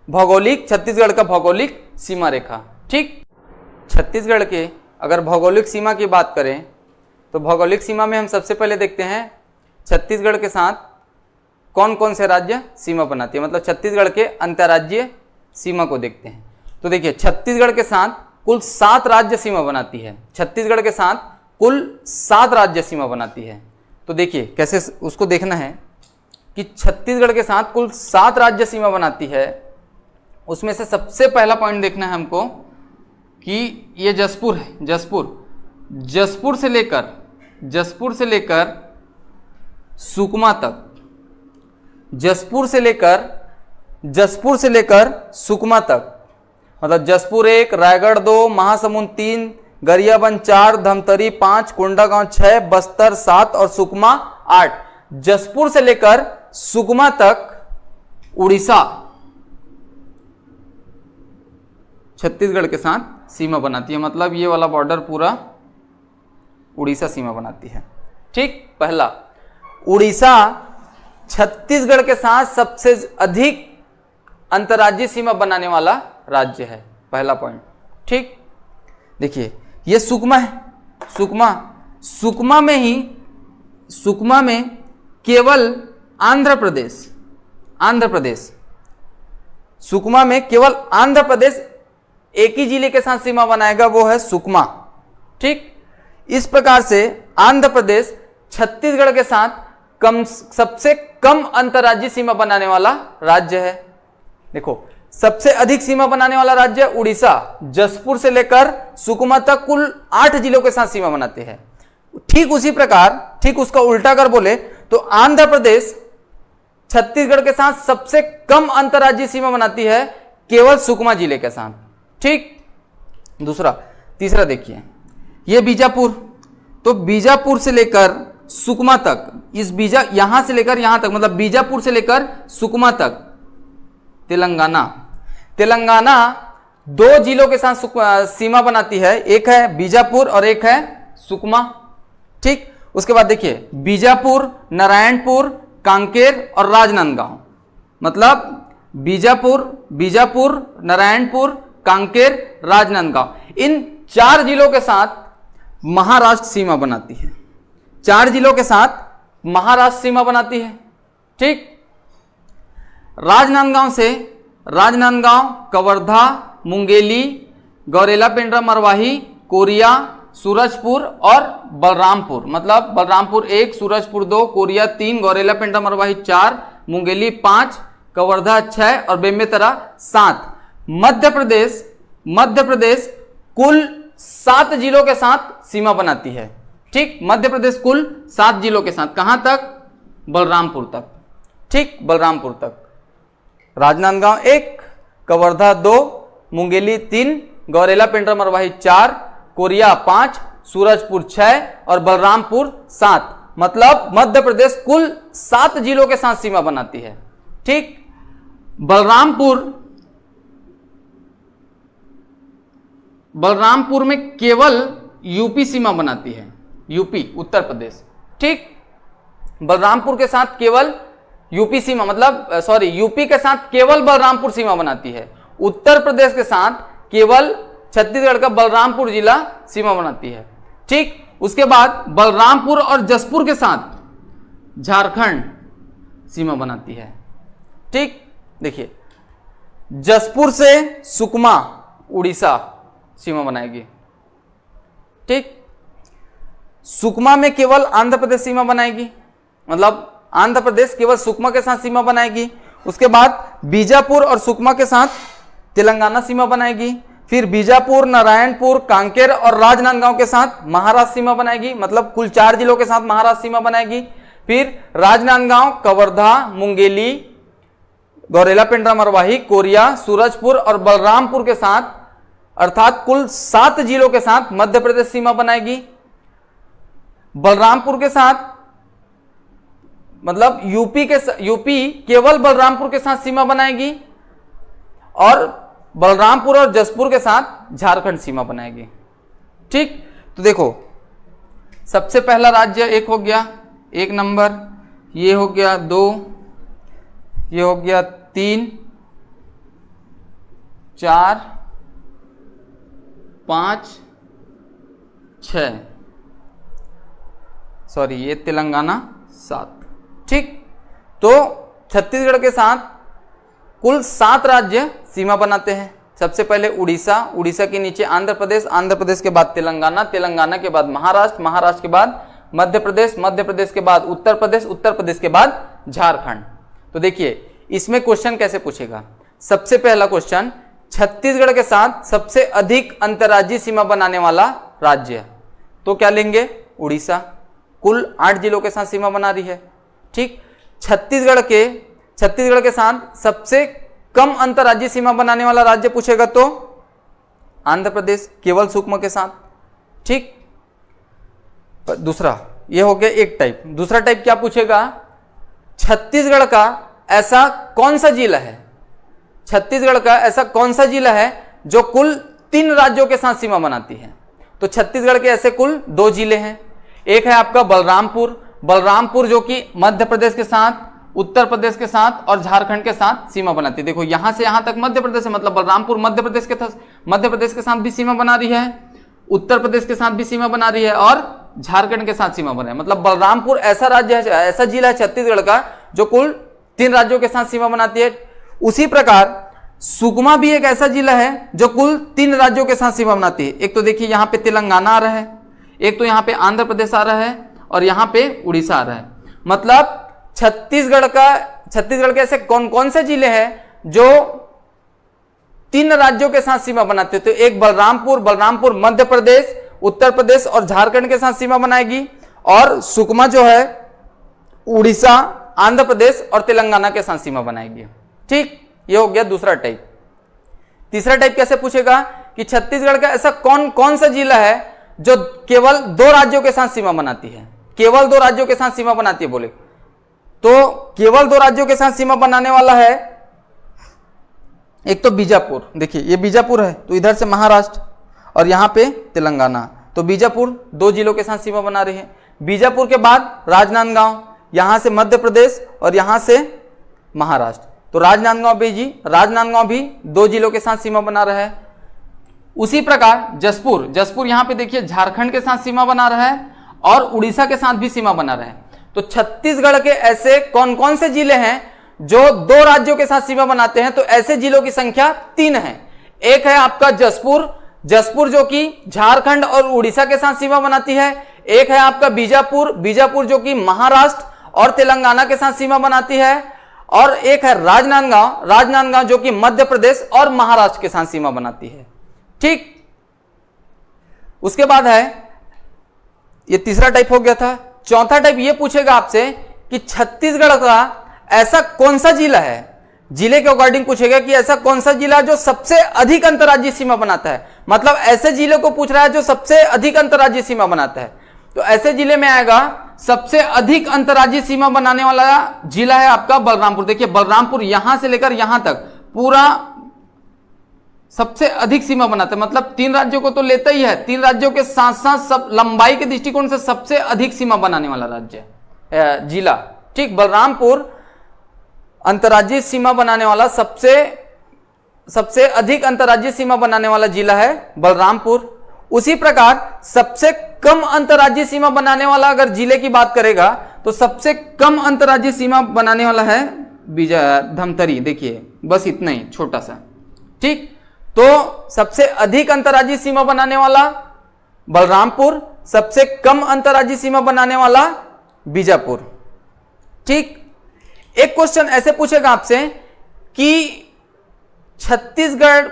भौगोलिक, छत्तीसगढ़ का भौगोलिक सीमा रेखा। ठीक, छत्तीसगढ़ के अगर भौगोलिक सीमा की बात करें तो भौगोलिक सीमा में हम सबसे पहले देखते हैं छत्तीसगढ़ के साथ कौन कौन से राज्य सीमा बनाती है, मतलब छत्तीसगढ़ के अंतर्राज्यीय सीमा को देखते हैं। तो देखिए छत्तीसगढ़ के साथ कुल 7 राज्य सीमा बनाती है, छत्तीसगढ़ के साथ कुल 7 राज्य सीमा बनाती है। तो देखिए कैसे उसको देखना है कि छत्तीसगढ़ के साथ कुल 7 राज्य सीमा बनाती है। उसमें से सबसे पहला पॉइंट देखना है हमको कि ये जसपुर है, जसपुर से लेकर सुकमा तक, जसपुर से लेकर सुकमा तक, मतलब जसपुर 1, रायगढ़ 2, महासमुंद 3, गरियाबंद 4, धमतरी 5, कोंडागांव 6, बस्तर 7 और सुकमा 8। जसपुर से लेकर सुकमा तक उड़ीसा छत्तीसगढ़ के साथ सीमा बनाती है, मतलब ये वाला बॉर्डर पूरा उड़ीसा सीमा बनाती है। ठीक, पहला उड़ीसा छत्तीसगढ़ के साथ सबसे अधिक अंतर्राज्यीय सीमा बनाने वाला राज्य है, पहला पॉइंट। ठीक, देखिए ये सुकमा है, सुकमा में केवल आंध्र प्रदेश सुकमा में केवल आंध्र प्रदेश एक ही जिले के साथ सीमा बनाएगा, वो है सुकमा। ठीक, इस प्रकार से आंध्र प्रदेश छत्तीसगढ़ के साथ सबसे कम अंतर्राज्यीय सीमा बनाने वाला राज्य है। देखो सबसे अधिक सीमा बनाने वाला राज्य उड़ीसा, जसपुर से लेकर सुकमा तक कुल 8 जिलों के साथ सीमा बनाते हैं। ठीक उसी प्रकार, ठीक उसका उल्टा कर बोले तो आंध्र प्रदेश छत्तीसगढ़ के साथ सबसे कम अंतर्राज्यीय सीमा बनाती है, केवल सुकमा जिले के साथ। ठीक, तीसरा देखिए, ये बीजापुर, तो बीजापुर से लेकर सुकमा तक, यहां से लेकर यहां तक, मतलब बीजापुर से लेकर सुकमा तक तेलंगाना 2 जिलों के साथ सीमा बनाती है, एक है बीजापुर और एक है सुकमा। ठीक, उसके बाद देखिए बीजापुर, नारायणपुर, कांकेर और राजनांदगांव, मतलब बीजापुर, नारायणपुर, कांकेर, राजनांदगांव, इन 4 जिलों के साथ महाराष्ट्र सीमा बनाती है। 4 जिलों के साथ महाराष्ट्र सीमा बनाती है। ठीक, राजनांदगांव, कवर्धा, मुंगेली, गौरेला पेंड्रा मरवाही, कोरिया, सूरजपुर और बलरामपुर, मतलब बलरामपुर 1, सूरजपुर 2, कोरिया 3, गौरेला पेंड्रा मरवाही 4, मुंगेली 5, कवर्धा 6 और बेमेतरा 7। मध्य प्रदेश कुल 7 जिलों के साथ सीमा बनाती है। ठीक, मध्य प्रदेश कुल 7 जिलों के साथ, कहां तक? बलरामपुर तक। ठीक, बलरामपुर तक। राजनांदगांव 1, कवर्धा 2, मुंगेली 3, गौरेला पेंड्रा मरवाही 4, कोरिया 5, सूरजपुर 6 और बलरामपुर 7, मतलब मध्य प्रदेश कुल 7 जिलों के साथ सीमा बनाती है। ठीक, बलरामपुर में केवल यूपी सीमा बनाती है, यूपी, उत्तर प्रदेश। ठीक, बलरामपुर के साथ केवल यूपी सीमा, मतलब यूपी के साथ केवल बलरामपुर सीमा बनाती है। उत्तर प्रदेश के साथ केवल छत्तीसगढ़ का बलरामपुर जिला सीमा बनाती है। ठीक, उसके बाद बलरामपुर और जसपुर के साथ झारखंड सीमा बनाती है। ठीक, देखिए जसपुर से सुकमा उड़ीसा सीमा बनाएगी। ठीक, सुकमा में केवल आंध्र प्रदेश सीमा बनाएगी, मतलब आंध्र प्रदेश केवल सुकमा के साथ सीमा बनाएगी। उसके बाद बीजापुर और सुकमा के साथ तेलंगाना सीमा बनाएगी। फिर बीजापुर, नारायणपुर, कांकेर और राजनांदगांव के साथ महाराष्ट्र सीमा बनाएगी, मतलब कुल 4 जिलों के साथ महाराष्ट्र सीमा बनाएगी। फिर राजनांदगांव, कवर्धा, मुंगेली, गौरेला पेंड्रा मरवाही, कोरिया, सूरजपुर और बलरामपुर के साथ, अर्थात कुल 7 जिलों के साथ मध्य प्रदेश सीमा बनाएगी। बलरामपुर के साथ, मतलब यूपी केवल बलरामपुर के साथ सीमा बनाएगी और बलरामपुर और जसपुर के साथ झारखंड सीमा बनाएगी। ठीक, तो देखो सबसे पहला राज्य एक हो गया, 1 नंबर, ये हो गया 2, ये हो गया 3, 4, 5, 6, ये तेलंगाना 7। ठीक, तो छत्तीसगढ़ के साथ कुल 7 राज्य सीमा बनाते हैं। सबसे पहले उड़ीसा के नीचे आंध्र प्रदेश के बाद तेलंगाना के बाद महाराष्ट्र के बाद मध्य प्रदेश के बाद उत्तर प्रदेश के बाद झारखंड। तो देखिए इसमें क्वेश्चन कैसे पूछेगा। सबसे पहला क्वेश्चन, छत्तीसगढ़ के साथ सबसे अधिक अंतर्राज्यीय सीमा बनाने वाला राज्य, तो क्या लेंगे? उड़ीसा, कुल 8 जिलों के साथ सीमा बना रही है। ठीक, छत्तीसगढ़ के साथ सबसे कम अंतर्राज्यीय सीमा बनाने वाला राज्य पूछेगा तो आंध्र प्रदेश, केवल सुकमा के साथ। ठीक, दूसरा ये हो गया एक टाइप। दूसरा टाइप क्या पूछेगा, छत्तीसगढ़ का ऐसा कौन सा जिला है, छत्तीसगढ़ का ऐसा कौन सा जिला है जो कुल 3 राज्यों के साथ सीमा बनाती है। तो छत्तीसगढ़ के ऐसे कुल 2 जिले हैं। एक है आपका बलरामपुर जो कि मध्य प्रदेश के साथ, उत्तर प्रदेश के साथ और झारखंड के साथ सीमा बनाती है। देखो यहां से यहां तक मध्य प्रदेश है, मतलब बलरामपुर मध्य प्रदेश के साथ भी सीमा बना रही है, उत्तर प्रदेश के साथ भी सीमा बना रही है और झारखंड के साथ सीमा बना है। मतलब बलरामपुर ऐसा राज्य है, ऐसा जिला है छत्तीसगढ़ का जो कुल 3 राज्यों के साथ सीमा बनाती है। उसी प्रकार सुकमा भी एक ऐसा जिला है जो कुल 3 राज्यों के साथ सीमा बनाती है। एक तो देखिए यहाँ पे तेलंगाना आ रहा है, एक तो यहाँ पे आंध्र प्रदेश आ रहा है और यहाँ पे उड़ीसा आ रहा है। मतलब छत्तीसगढ़ के ऐसे कौन कौन से जिले हैं जो 3 राज्यों के साथ सीमा बनाते हैं? तो एक बलरामपुर मध्य प्रदेश, उत्तर प्रदेश और झारखंड के साथ सीमा बनाएगी, और सुकमा जो है उड़ीसा, आंध्र प्रदेश और तेलंगाना के साथ सीमा बनाएगी। ठीक, ये हो गया दूसरा टाइप। तीसरा टाइप कैसे पूछेगा कि छत्तीसगढ़ का ऐसा कौन कौन सा जिला है जो केवल 2 राज्यों के साथ सीमा बनाती है? केवल 2 राज्यों के साथ सीमा बनाती है बोले तो केवल 2 राज्यों के साथ सीमा बनाने वाला है, एक तो बीजापुर, देखिए ये बीजापुर है तो इधर से महाराष्ट्र और यहां पे तेलंगाना, तो बीजापुर 2 जिलों के साथ सीमा बना रही है। बीजापुर के बाद राजनांदगांव, यहां से मध्य प्रदेश और यहां से महाराष्ट्र, तो राजनांदगांव भी 2 जिलों के साथ सीमा बना रहा है। उसी प्रकार जसपुर यहां पे देखिए झारखंड के साथ सीमा बना रहा है और उड़ीसा के साथ भी सीमा बना रहा है। तो छत्तीसगढ़ के ऐसे कौन कौन से जिले हैं जो 2 राज्यों के साथ सीमा बनाते हैं? तो ऐसे जिलों की संख्या 3 है। एक है आपका जसपुर जो कि झारखंड और उड़ीसा के साथ सीमा बनाती है। एक है आपका बीजापुर जो कि महाराष्ट्र और तेलंगाना के साथ सीमा बनाती है। और एक है राजनांदगांव जो कि मध्य प्रदेश और महाराष्ट्र के साथ सीमा बनाती है। ठीक, उसके बाद है, ये तीसरा टाइप हो गया था। चौथा टाइप ये पूछेगा आपसे कि छत्तीसगढ़ का ऐसा कौन सा जिला है, जिले के अकॉर्डिंग पूछेगा कि ऐसा कौन सा जिला जो सबसे अधिक अंतर्राज्यीय सीमा बनाता है। मतलब ऐसे जिले को पूछ रहा है जो सबसे अधिक अंतर्राज्यीय सीमा बनाता है। तो ऐसे जिले में आएगा सबसे अधिक अंतर्राज्यीय सीमा बनाने वाला जिला है आपका बलरामपुर। देखिए बलरामपुर यहां से लेकर यहां तक पूरा सबसे अधिक सीमा बनाता है, मतलब 3 राज्यों को तो लेता ही है, 3 राज्यों के साथ साथ सब लंबाई के दृष्टिकोण से सबसे अधिक सीमा बनाने वाला राज्य जिला। ठीक, बलरामपुर अंतर्राज्यीय सीमा बनाने वाला सबसे अधिक अंतर्राज्यीय सीमा बनाने वाला जिला है बलरामपुर। उसी प्रकार सबसे कम अंतर्राज्यीय सीमा बनाने वाला अगर जिले की बात करेगा तो सबसे कम अंतर्राज्यीय सीमा बनाने वाला है धमतरी। देखिए बस इतना ही छोटा सा। ठीक, तो सबसे अधिक अंतर्राज्यीय सीमा बनाने वाला बलरामपुर, सबसे कम अंतर्राज्यीय सीमा बनाने वाला बीजापुर। ठीक, एक क्वेश्चन ऐसे पूछेगा आपसे कि छत्तीसगढ़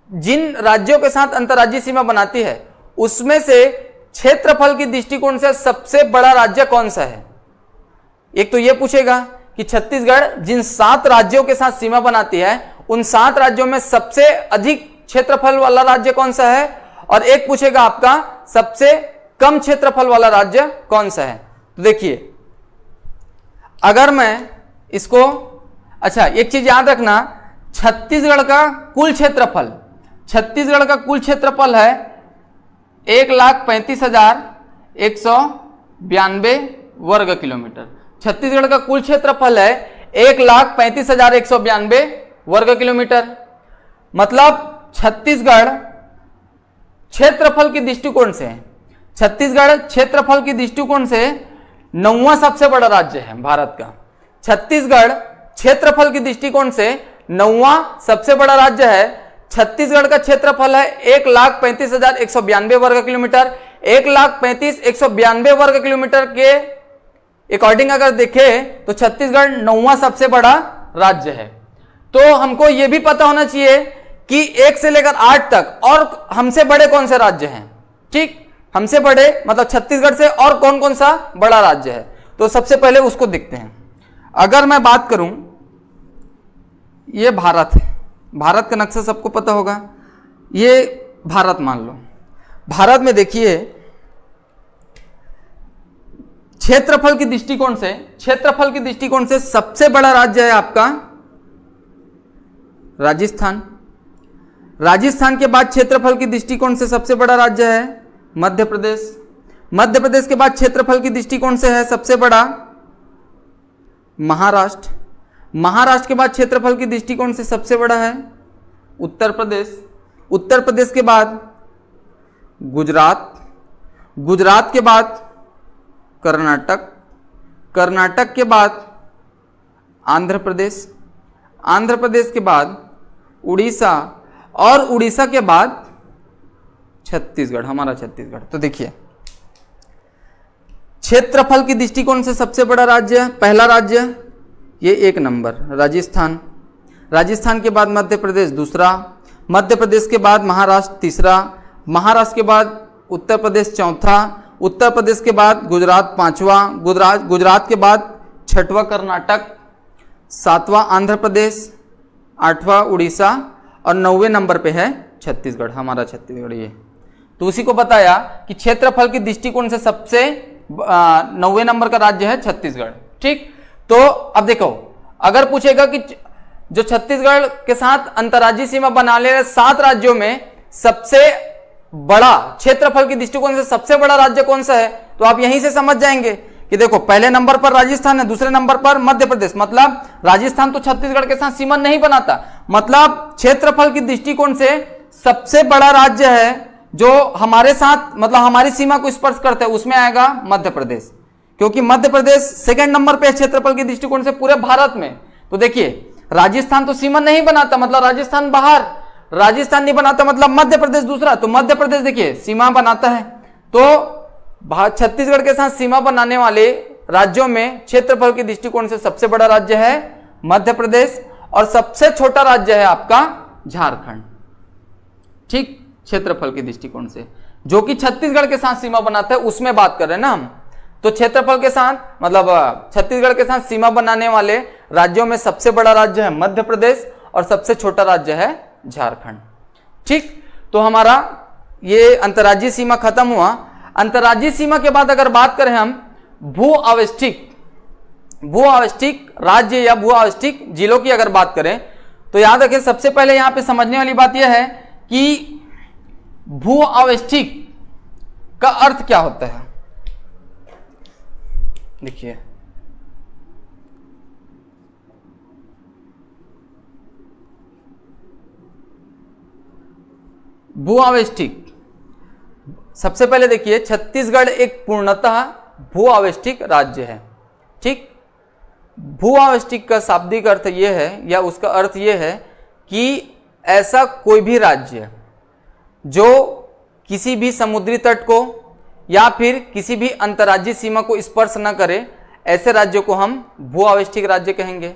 जिन राज्यों के साथ अंतर्राज्यीय सीमा बनाती है उसमें से क्षेत्रफल की दृष्टिकोण से सबसे बड़ा राज्य कौन सा है? एक तो यह पूछेगा कि छत्तीसगढ़ जिन 7 राज्यों के साथ सीमा बनाती है उन 7 राज्यों में सबसे अधिक क्षेत्रफल वाला राज्य कौन सा है, और एक पूछेगा आपका सबसे कम क्षेत्रफल वाला राज्य कौन सा है। तो देखिए अगर मैं इसको, अच्छा एक चीज याद रखना, छत्तीसगढ़ का कुल क्षेत्रफल है 1,35,192 वर्ग किलोमीटर। छत्तीसगढ़ का कुल क्षेत्रफल है 1,35,192 वर्ग किलोमीटर। मतलब छत्तीसगढ़ क्षेत्रफल की दृष्टिकोण से 9वां सबसे बड़ा राज्य है भारत का। छत्तीसगढ़ क्षेत्रफल की दृष्टिकोण से 9वां सबसे बड़ा राज्य है। छत्तीसगढ़ का क्षेत्रफल है 1,35,192 वर्ग किलोमीटर। 1,35,192 वर्ग किलोमीटर के अकॉर्डिंग अगर देखें तो छत्तीसगढ़ 9वां सबसे बड़ा राज्य है। तो हमको यह भी पता होना चाहिए कि 1 से लेकर 8 तक और हमसे बड़े कौन से राज्य हैं। ठीक, हमसे बड़े मतलब छत्तीसगढ़ से और कौन कौन सा बड़ा राज्य है, तो सबसे पहले उसको देखते हैं। अगर मैं बात करूं, ये भारत है, भारत का नक्शा सबको पता होगा, ये भारत मान लो। भारत में देखिए क्षेत्रफल की दृष्टिकोण से सबसे बड़ा राज्य है आपका राजस्थान। राजस्थान के बाद क्षेत्रफल की दृष्टिकोण से सबसे बड़ा राज्य है मध्य प्रदेश। मध्य प्रदेश के बाद क्षेत्रफल की दृष्टिकोण से है सबसे बड़ा महाराष्ट्र। महाराष्ट्र के बाद क्षेत्रफल की दृष्टिकोण से सबसे बड़ा है उत्तर प्रदेश। उत्तर प्रदेश के बाद गुजरात। गुजरात के बाद कर्नाटक। कर्नाटक के बाद आंध्र प्रदेश। आंध्र प्रदेश के बाद उड़ीसा और उड़ीसा के बाद छत्तीसगढ़, हमारा छत्तीसगढ़। तो देखिए क्षेत्रफल की दृष्टिकोण से सबसे बड़ा राज्य, पहला राज्य ये 1 नंबर राजस्थान, राजस्थान के बाद मध्य प्रदेश दूसरा, मध्य प्रदेश के बाद महाराष्ट्र तीसरा, महाराष्ट्र के बाद उत्तर प्रदेश चौथा, उत्तर प्रदेश के बाद गुजरात पांचवा, गुजरात के बाद छठवां कर्नाटक, सातवां आंध्र प्रदेश, आठवां उड़ीसा और 9वें नंबर पे है छत्तीसगढ़, हमारा छत्तीसगढ़ ये। तो उसी को बताया कि क्षेत्रफल की दृष्टिकोण से सबसे 9वें नंबर का राज्य है छत्तीसगढ़। ठीक, तो अब देखो अगर पूछेगा कि जो छत्तीसगढ़ के साथ अंतर्राज्यीय सीमा बनाने वाले 7 राज्यों में सबसे बड़ा, क्षेत्रफल की दृष्टिकोण से सबसे बड़ा राज्य कौन सा है, तो आप यहीं से समझ जाएंगे कि देखो पहले नंबर पर राजस्थान है, दूसरे नंबर पर मध्य प्रदेश, मतलब राजस्थान तो छत्तीसगढ़ के साथ सीमा नहीं बनाता, मतलब क्षेत्रफल की दृष्टिकोण से सबसे बड़ा राज्य है जो हमारे साथ, मतलब हमारी सीमा को स्पर्श करता है, उसमें आएगा मध्य प्रदेश, क्योंकि मध्य प्रदेश सेकंड नंबर पे है क्षेत्रफल की दृष्टिकोण से पूरे भारत में। तो देखिए राजस्थान तो सीमा नहीं बनाता, मतलब राजस्थान बाहर, राजस्थान नहीं बनाता मतलब मध्य प्रदेश दूसरा, तो मध्य प्रदेश देखिए सीमा बनाता है। तो छत्तीसगढ़ के साथ सीमा बनाने वाले राज्यों में क्षेत्रफल की दृष्टिकोण से सबसे बड़ा राज्य है मध्य प्रदेश और सबसे छोटा राज्य है आपका झारखंड। ठीक, क्षेत्रफल की दृष्टिकोण से, जो कि छत्तीसगढ़ के साथ सीमा बनाता है उसमें बात कर रहे हैं ना हम। तो क्षेत्रफल के साथ मतलब छत्तीसगढ़ के साथ सीमा बनाने वाले राज्यों में सबसे बड़ा राज्य है मध्य प्रदेश और सबसे छोटा राज्य है झारखंड। ठीक, तो हमारा ये अंतर्राज्यीय सीमा खत्म हुआ। अंतर्राज्यीय सीमा के बाद अगर बात करें हम भू आवष्टिक राज्य या भू आवष्टिक जिलों की अगर बात करें, तो याद रखें सबसे पहले यहां पे समझने वाली बात यह है कि भू आवष्टिक का अर्थ क्या होता है। देखिए भू आवष्टिक, सबसे पहले देखिए छत्तीसगढ़ एक पूर्णतः भू आवष्टिक राज्य है। ठीक, भू आवष्टिक का शाब्दिक अर्थ यह है या उसका अर्थ यह है कि ऐसा कोई भी राज्य जो किसी भी समुद्री तट को या फिर किसी भी अंतर्राज्यीय सीमा को स्पर्श न करे, ऐसे राज्यों को हम भू आवष्टिक राज्य कहेंगे।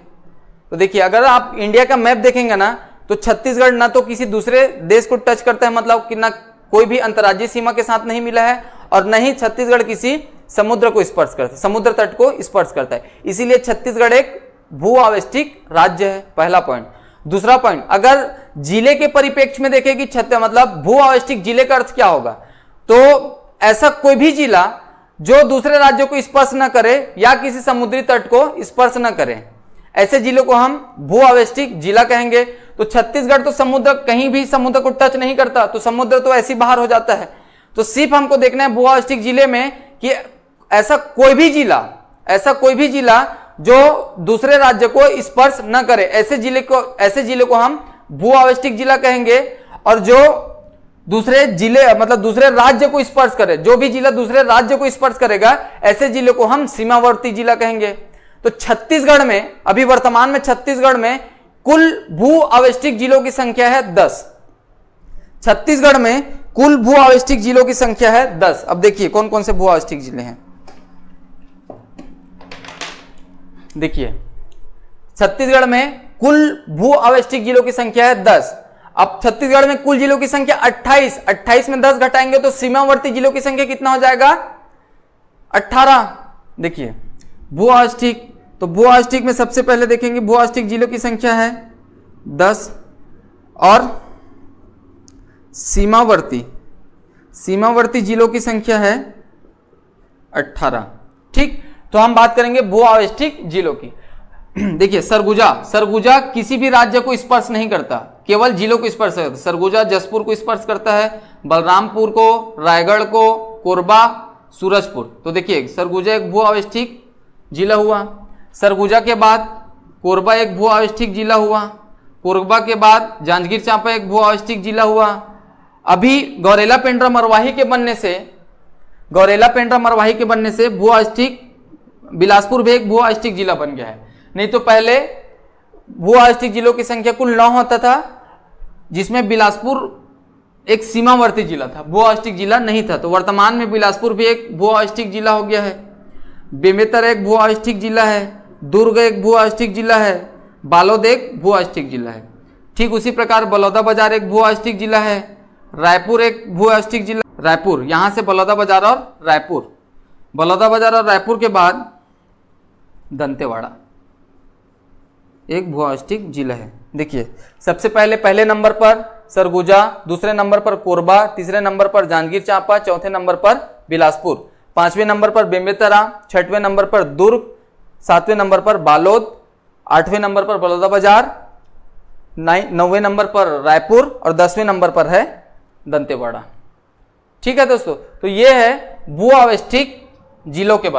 तो देखिए अगर आप इंडिया का मैप देखेंगे ना, तो छत्तीसगढ़ ना तो किसी दूसरे देश को टच करता है, मतलब कि ना कोई भी अंतर्राज्यीय सीमा के साथ नहीं मिला है और न ही छत्तीसगढ़ किसी समुद्र को स्पर्श करता है, समुद्र तट को स्पर्श करता है, इसीलिए छत्तीसगढ़ एक भू आवष्टिक राज्य है, पहला पॉइंट। दूसरा पॉइंट, अगर जिले के परिप्रेक्ष्य में देखें कि मतलब भू आवष्टिक जिले का अर्थ क्या होगा, तो ऐसा कोई भी जिला जो दूसरे राज्यों को स्पर्श न करे या किसी समुद्री तट को स्पर्श न करे, ऐसे जिलों को हम भू आवष्टिक जिला कहेंगे। तो छत्तीसगढ़ तो समुद्र, कहीं भी समुद्र को टच नहीं करता, तो समुद्र तो ऐसे बाहर हो जाता है। तो सिर्फ हमको देखना है भू आवष्टिक जिले में कि ऐसा कोई भी जिला जो दूसरे राज्य को स्पर्श न करे, ऐसे जिले को हम भू आवष्टिक जिला कहेंगे। और जो दूसरे जिले मतलब दूसरे राज्य को स्पर्श करे, जो भी जिला दूसरे राज्य को स्पर्श करेगा, ऐसे जिले को हम सीमावर्ती जिला कहेंगे। तो छत्तीसगढ़ में अभी वर्तमान में छत्तीसगढ़ में कुल भू आवष्टिक जिलों की संख्या है 10। छत्तीसगढ़ में कुल भू आवष्टिक जिलों की संख्या है 10। अब देखिए कौन कौन से भू आवष्टिक जिले हैं। देखिए छत्तीसगढ़ में कुल भू आवष्टिक जिलों की संख्या है 10। अब छत्तीसगढ़ में कुल जिलों की संख्या 28 में 10 घटाएंगे तो सीमावर्ती जिलों की संख्या कितना हो जाएगा 18। देखिए भू आवष्टिक, तो भू आवष्टिक में सबसे पहले देखेंगे भू आवष्टिक जिलों की संख्या है 10 और सीमावर्ती जिलों की संख्या है 18। ठीक, तो हम बात करेंगे भू आवष्टिक जिलों की। देखिए सरगुजा किसी भी राज्य को स्पर्श नहीं करता, केवल जिलों को स्पर्श करता है। सरगुजा जसपुर को स्पर्श करता है, बलरामपुर को, रायगढ़ को, कोरबा, सूरजपुर। तो देखिए सरगुजा एक भू आवष्टिक जिला हुआ। सरगुजा के बाद कोरबा एक भू आवष्टिक जिला हुआ। कोरबा के बाद जांजगीर चांपा एक भू आवष्टिक जिला हुआ। अभी गौरेला पेंड्रा मरवाही के बनने से भू आवष्टिक बिलासपुर भी एक भू आवष्टिक जिला बन गया है। नहीं तो पहले भू आवष्टिक जिलों की संख्या कुल 9 होता था, जिसमें बिलासपुर एक सीमावर्ती जिला था, भू आवष्टिक जिला नहीं था। तो वर्तमान में बिलासपुर भी एक भू आवष्टिक जिला हो गया है। बेमेतरा एक भू आवस्थिक जिला है, दुर्ग एक भू आवस्थिक जिला है, बालोद एक भू आवस्थिक जिला है। ठीक उसी प्रकार बलौदाबाजार एक भू आवस्थिक जिला है, रायपुर एक भू आवस्थिक जिला, रायपुर यहाँ से बलौदाबाजार और रायपुर, बलौदाबाजार और रायपुर के बाद दंतेवाड़ा एक भू आवस्थिक जिला है। देखिए सबसे पहले नंबर पर सरगुजा, दूसरे नंबर पर कोरबा, तीसरे नंबर पर जांजगीर चांपा, चौथे नंबर पर बिलासपुर, पांचवें नंबर पर बेमेतरा, छठवें नंबर पर दुर्ग, सातवें नंबर पर बालोद, आठवें नंबर पर बलौदाबाजार, नौवें नंबर पर रायपुर और 10वें नंबर पर है दंतेवाड़ा। ठीक है दोस्तों, तो ये है भू आवस्थिक जिलों के बारे में।